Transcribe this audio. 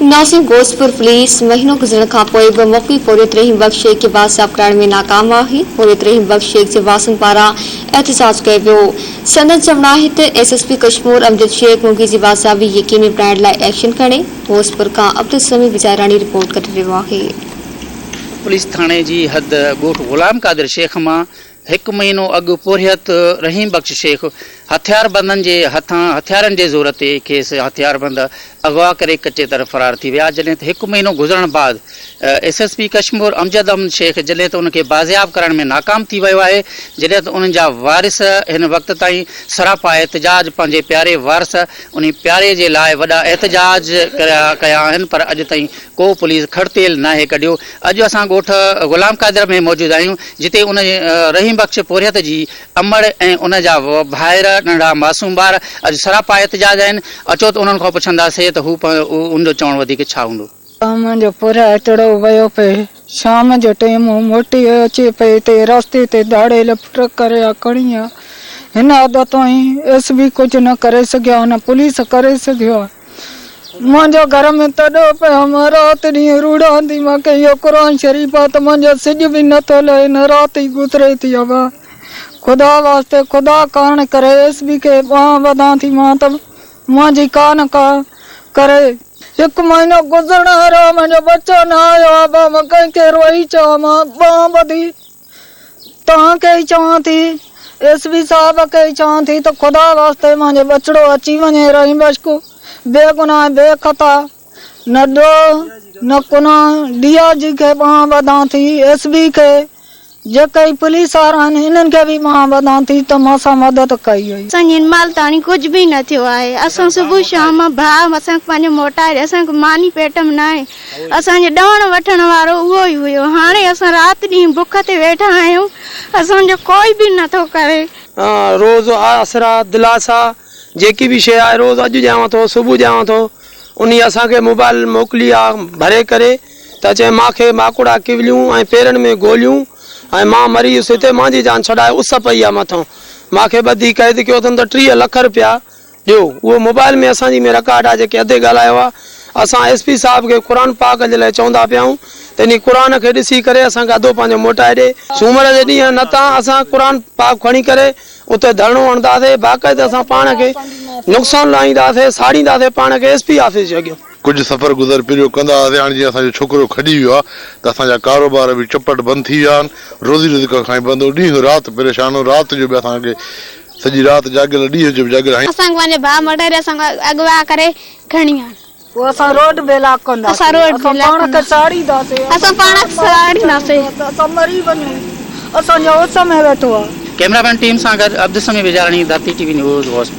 Nashik Gospur police महीनों गुज़रण खां पोइ बि मुफ़्ती फौरियत रहीम बख्श शेख खे बाज़ाब करण में नाकाम आहे। फौरियत रहीम बख्श शेख जे वासन पारां एहतजाज कयो वियो। संदन चवणु आहे त एसएसपी कश्मीर अमजद शेख मुगी जी बाज़ाबी यकीनी बणाइण लाइ एक्शन खणे। गोसपुर खां अब्दुल समी विजाराणी रिपोर्ट करे रहियो आहे। पुलिस थाने जी हद ॻोठ ग़ुलाम कादिर शेख मां 1 महीनो अॻु फौरियत रहीम बख्श शेख हथियारबंदनि जे हथां हथियारनि जे ज़ोर ते खेसि हथियारबंद अगवा करे कचे तरफ़ फरार थी विया। जॾहिं त 1 महीनो गुज़रण बाद एसएसपी कश्मीर अमजद शेख जॾहिं त उनखे बाज़ियाब करण में नाकाम थी वियो आहे, जॾहिं त उन्हनि जा वारिस हिन वक़्त ताईं सरापा एहतजाज पंहिंजे प्यारे वारिस उन प्यारे जे लाइ वॾा एहतजाज कया आहिनि, पर अॼु ताईं को पुलिस खड़तेल नाहे कढियो। अॼु असां ॻोठ ग़ुलाम कादिर में मौजूदु आहियूं, जिते उन रहीम बख्श फौरियत जी अमड़ ऐं उन जा भाइर नंढा मासूम ॿार अॼु सरापा एहतजाज आहिनि। अचो त उन्हनि खां पुछंदासीं त उनजो चवणु वधीक छा हूंदो। शाम जो पूरा अचड़ो वियो पे, शाम जो टाइम मोटी अचे पे ते रस्ते ते दाड़े लपट करे खणी हिन अद ताईं एसबी कुझु न करे सघिया, न पुलिस करे सघियो। मुंहिंजो घर में तॾो पे मां राति ॾींहुं रूड़ांदी मां कयो क़ुरान शरीफ़ आहे त मुंहिंजो सिज बि नथो लहे, न राति ई गुज़रे थी। ख़ुदा वास्ते ख़ुदा कान करे एसबी खे ॿांह वधां थी मां त मुंहिंजी कान का करे। 1 महीनो गुज़रण वारो मुंहिंजो बच्चो न आयो आहे। मां कंहिंखे रोई चवां, मां ॿांह वधी तव्हांखे ई चवां थी, एसबी साहब खे ई चवां थी त ख़ुदा वास्ते मुंहिंजो बचिड़ो अची वञे। रहीम बख्श बेगुनाह बेखता न ॾो न कुना दिया जी खे ॿांह वधां थी। एसबी खे जेके पुलिस वारा आहिनि इन्हनि खे बि मां वधां थी त मूंसां मदद कई हुई। असांजे महिल ताणी कुझु बि न थियो आहे। असां सुबुह शाम भाउ असांखे पंहिंजो मोटाए, असांखे मानी पेट में न आहे। असांजे ॾवण वठण वारो उहो ई हुयो। हाणे असां राति ॾींहुं बुख ते वेठा आहियूं, असांजो कोई बि नथो करे। रोज़ आसरा दिलासा जेकी बि शइ आहे रोज़ अॼु ॾियांव थो, सुबुह ॾियांव थो। उन असांखे मोबाइल मोकिली आहे भरे करे त चए मूंखे माकुड़ा किवलियूं ऐं पेरनि में गोलियूं ऐं मां मरी वियुसि हिते, मुंहिंजी जान छॾाए उस पई आहे मथां। मूंखे ॿधी क़ैद कयो अथनि त 30 लख रुपया ॾियो। उहो मोबाइल में असांजी में रिकॉर्ड आहे जेके अधे ॻाल्हायो आहे। असां एसपी साहब खे क़ुरान पाक जे लाइ चवंदा पिया आहियूं त इन क़ुरान खे ॾिसी करे असांखे अधो पंहिंजो मोटाए ॾे। सूमर जे ॾींहुं नथा असां क़ुरान पाक खणी करे उते धरणो हणंदासीं, बाक़ाइदे असां पाण खे नुक़सानु लाहींदासीं, साड़ींदासीं पाण खे एसपी ऑफिस जॻियो। कुछ सफ़र गुज़र पियो कंदा हुआसीं। हाणे जीअं असांजो छोकिरो खॼी वियो आहे त असांजा कारोबार बि चपट बंदि थी विया आहिनि। रोज़ी रोज़ी खां बंदि हो, ॾींहुं राति परेशान हो। राति जो बि असांखे सॼी राति जाॻियल, ॾींहं जो बि जाॻियल। असांखे पंहिंजे भाउ मटाए असांखे अगवा करे खणी आहिनि। असां रोड बेला कंदा, असां रोड पाण खे साड़ींदासीं, असां पाण खे साड़ींदासीं, असां मरी वञूं। असांजो उस में वेठो आहे। कैमरामैन टीम सां गॾु अब्दुल समी विजाराणी, धरती टीवी न्यूज़।